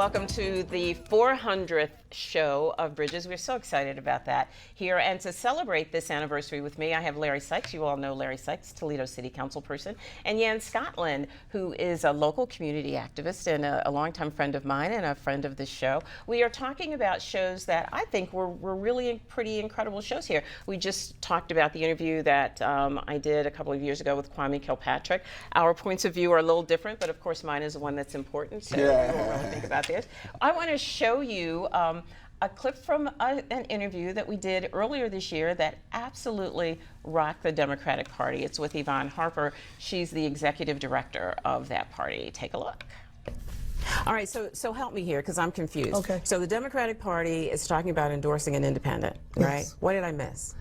Welcome to the 400th show of Bridges. We're so excited about that here. And to celebrate this anniversary with me, I have Larry Sykes. You all know Larry Sykes, Toledo City Council person, and Jan Scotland, who is a local community activist and a longtime friend of mine and a friend of this show. We are talking about shows that I think were really pretty incredible shows here. We just talked about the interview that I did a couple of years ago with Kwame Kilpatrick. Our points of view are a little different, but of course mine is the one that's important, so Yeah. we'll really think about this. I want to show you a clip from an interview that we did earlier this year that absolutely rocked the Democratic Party. It's with Yvonne Harper. She's the executive director of that party. Take a look. All right, so help me here because I'm confused. Okay. So the Democratic Party is talking about endorsing an independent, right? Yes. What did I miss?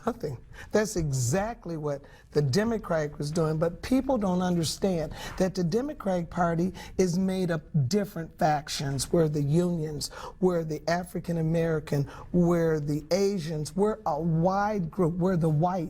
Nothing. That's exactly what the Democratic was doing, but people don't understand that the Democratic Party is made up different factions. We're the unions, we're the African American, we're the Asians, we're a wide group, we're the white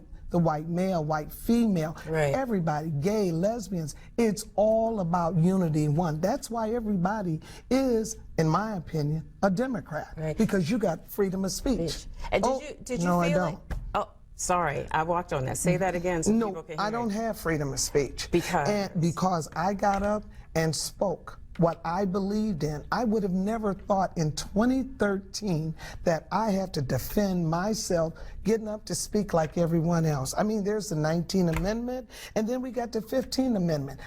male, white female, Right. everybody, gay, lesbians. It's all about unity and one. That's why everybody is, in my opinion, a Democrat. Right. Because you got freedom of speech. And Oh, did you no, I feel don't. like? Oh, sorry, I walked on that. Say that again so No, people can hear I don't it. have freedom of speech. Because I got up and spoke what I believed in. I would have never thought in 2013 that I have to defend myself getting up to speak like everyone else. I mean, there's the 19th Amendment, and then we got the 15th Amendment.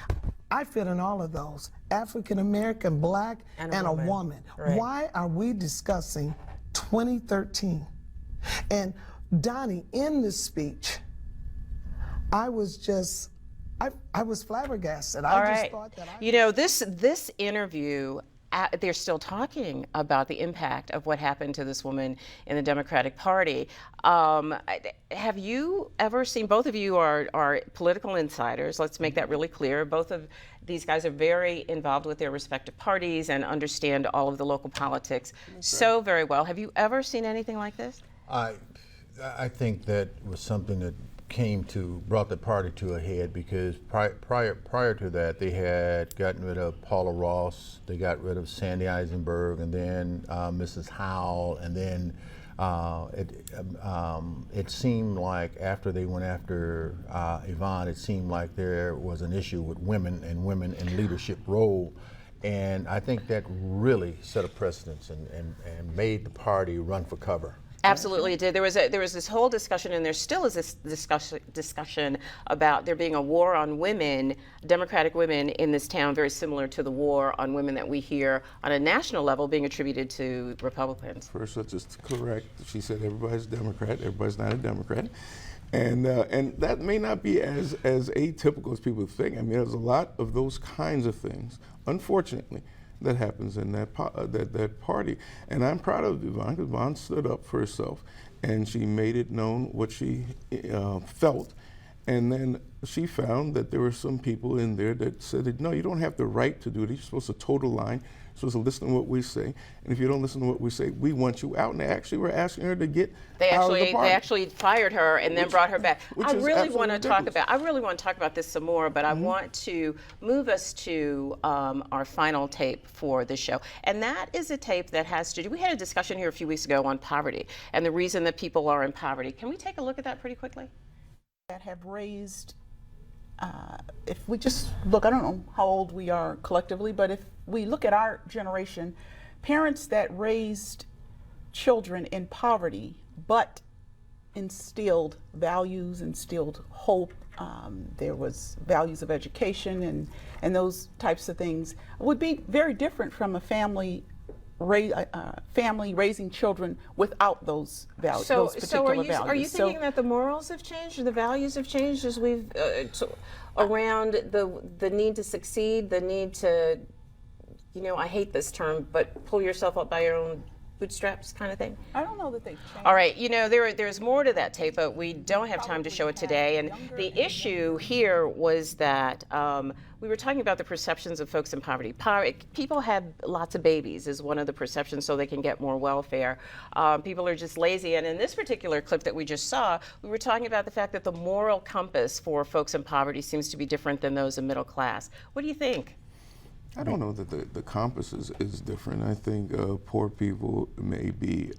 I fit in all of those. African American, black, And and a a woman. woman. Right. Why are we discussing 2013? And Donnie, in the speech, I was just, I was flabbergasted. All I right. just thought that You know, this interview, they're still talking about the impact of what happened to this woman in the Democratic Party. Have you ever seen, both of you are political insiders, let's make that really clear. Both of these guys are very involved with their respective parties and understand all of the local politics so very well. Have you ever seen anything like this? I think that was something that brought the party to a head because prior to that they had gotten rid of Paula Ross, they got rid of Sandy Eisenberg, and then Mrs. Howell, and then it seemed like after they went after Yvonne, it seemed like there was an issue with women in leadership role. And I think that really set a precedence and made the party run for cover. Absolutely, it did. There was this whole discussion, and there still is this discussion about there being a war on women, Democratic women in this town, very similar to the war on women that we hear on a national level being attributed to Republicans. First, let's just correct. She said everybody's Democrat. Everybody's not a Democrat, and that may not be as atypical as people think. I mean, there's a lot of those kinds of things, unfortunately, that happens in that party. And I'm proud of Yvonne, because Yvonne stood up for herself and she made it known what she felt. And then she found that there were some people in there that said that, no, you don't have the right to do this. You're supposed to toe the line. You're supposed to listen to what we say. And if you don't listen to what we say, we want you out. And they actually were asking her to get out of the party. They actually fired her and then brought her back. I really want to talk ridiculous. about this some more, but I want to move us to our final tape for the show. And that is a tape that has to do, we had a discussion here a few weeks ago on poverty and the reason that people are in poverty. Can we take a look at that pretty quickly? That have raised, if we just look, I don't know how old we are collectively, but if we look at our generation, parents that raised children in poverty but instilled values, instilled hope, there was values of education and those types of things, would be very different from a family raising children without those values, those particular values. Are you thinking that the morals have changed or the values have changed as we've around the need to succeed, the need to, you know, I hate this term, but pull yourself up by your own bootstraps kind of thing? I don't know that they've changed. All right, you know, there's more to that tape, but we don't have time to show it today. And the issue here was that we were talking about the perceptions of folks in poverty. People have lots of babies is one of the perceptions so they can get more welfare. People are just lazy. And in this particular clip that we just saw, we were talking about the fact that the moral compass for folks in poverty seems to be different than those in middle class. What do you think? I don't know that the compass is different. I think poor people may be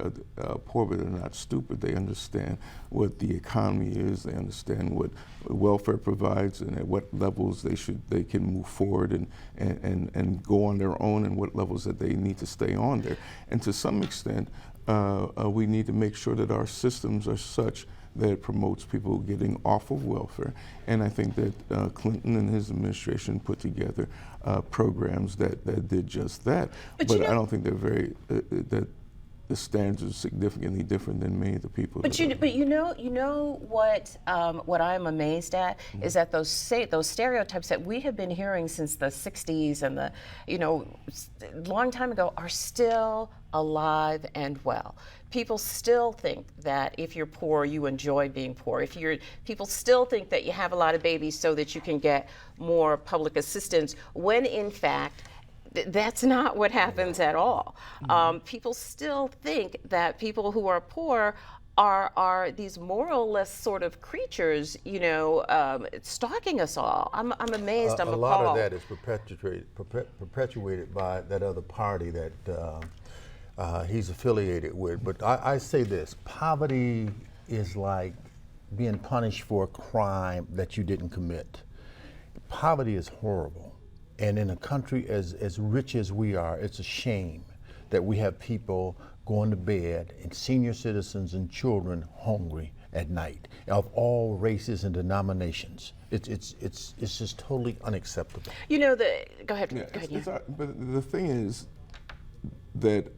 poor, but they're not stupid. They understand what the economy is. They understand what welfare provides and at what levels they can move forward and go on their own, and what levels that they need to stay on there. And to some extent, we need to make sure that our systems are such that it promotes people getting off of welfare. And I think that Clinton and his administration put together programs that did just that. But I don't think they're that the standards are significantly different than many of the people. But you know what I'm amazed at is that those stereotypes that we have been hearing since the 60s and the long time ago are still alive and well. People still think that if you're poor, you enjoy being poor. People still think that you have a lot of babies so that you can get more public assistance, when in fact that's not what happens at all. People still think that people who are poor are these moralless sort of creatures, stalking us all. I'm amazed. I'm appalled. A lot of that is perpetuated by that other party that he's affiliated with. But I say this: poverty is like being punished for a crime that you didn't commit. Poverty is horrible. And in a country as rich as we are, it's a shame that we have people going to bed, and senior citizens and children hungry at night, of all races and denominations. It's just totally unacceptable. Go ahead. Yeah, but the thing is that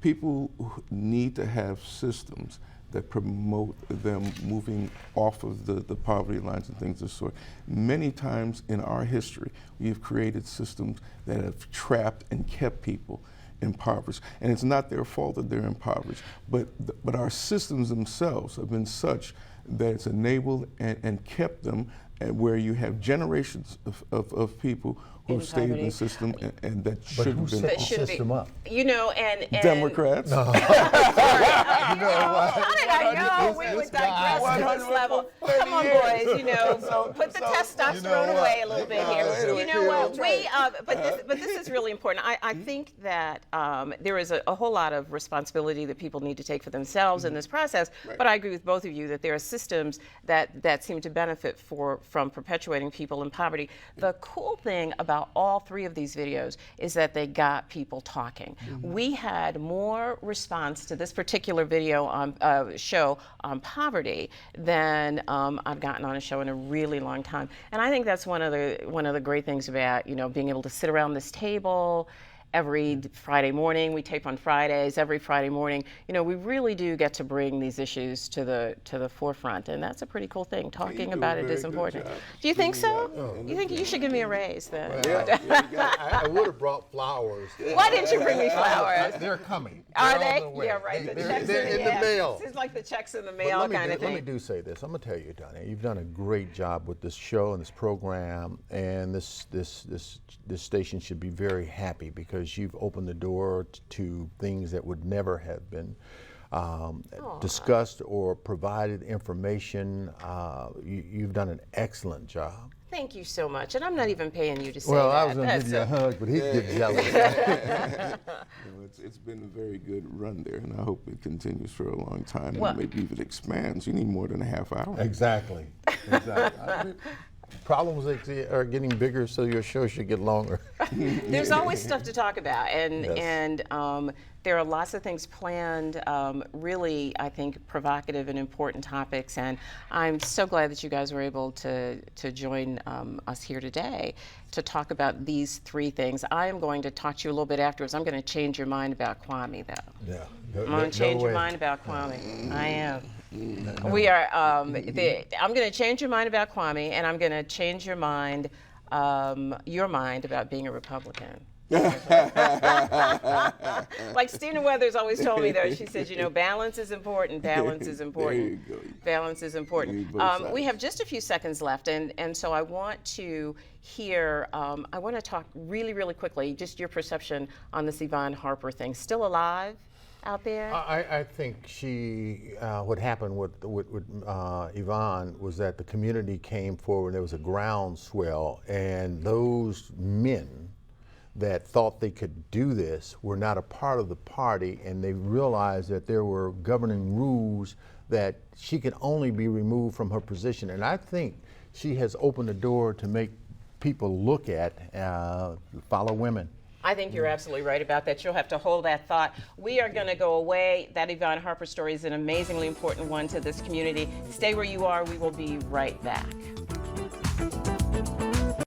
people need to have systems that promote them moving off of the poverty lines and things of the sort. Many times in our history, we have created systems that have trapped and kept people impoverished. And it's not their fault that they're impoverished, but our systems themselves have been such that it's enabled and kept them at where you have generations of people who stayed in the system and that shouldn't have been. That set the system up? And Democrats. How did I know we would digress to this level? Come on, boys. Put the testosterone away a little bit here. You know what? But this is really important. I think that there is a whole lot of responsibility that people need to take for themselves in this process. But I agree with both of you that there are systems that seem to benefit from perpetuating people in poverty. The cool thing about all three of these videos is that they got people talking. We had more response to this particular video on show on poverty than I've gotten on a show in a really long time. And I think that's one of the great things about being able to sit around this table every Friday morning. We tape on Fridays. Every Friday morning, we really do get to bring these issues to the forefront, and that's a pretty cool thing. Talking about it is important. Do you think so? You think you should give me a raise then? I would have brought flowers. Why didn't you bring me flowers? They're coming. Are They're they? on the way. Yeah, right. They're in the mail. It's like the checks in the But mail kind of let me thing. do say this. I'm going to tell you, Donnie, you've done a great job with this show and this program, and this station should be very happy because you've opened the door to things that would never have been discussed or provided information. You've done an excellent job. Thank you so much. And I'm not even paying you to say Well, that. I was going to give you a hug, but he'd get jealous. It's been a very good run there, and I hope it continues for a long time, Well, and maybe even expands. You need more than a half hour. Exactly. Problems are getting bigger, so your show should get longer. There's always stuff to talk about, and Yes. there are lots of things planned, really, I think, provocative and important topics, and I'm so glad that you guys were able to join us here today to talk about these three things. I am going to talk to you a little bit afterwards. I'm going to change your mind about Kwame, though. Yeah. I'm going to change your mind about Kwame. I am. We are. I'm going to change your mind about Kwame, and I'm going to change your mind about being a Republican. Like Stina Weathers always told me, though, she said, balance is important. Balance is important. There you go. Balance is important. We have just a few seconds left, and so I want to hear. I want to talk really, really quickly. Just your perception on this Yvonne Harper thing. Still alive out there? I think what happened with Yvonne was that the community came forward. There was a groundswell, and those men that thought they could do this were not a part of the party, and they realized that there were governing rules that she could only be removed from her position. And I think she has opened the door to make people look at follow women. I think you're absolutely right about that. You'll have to hold that thought. We are going to go away. That Yvonne Harper story is an amazingly important one to this community. Stay where you are. We will be right back.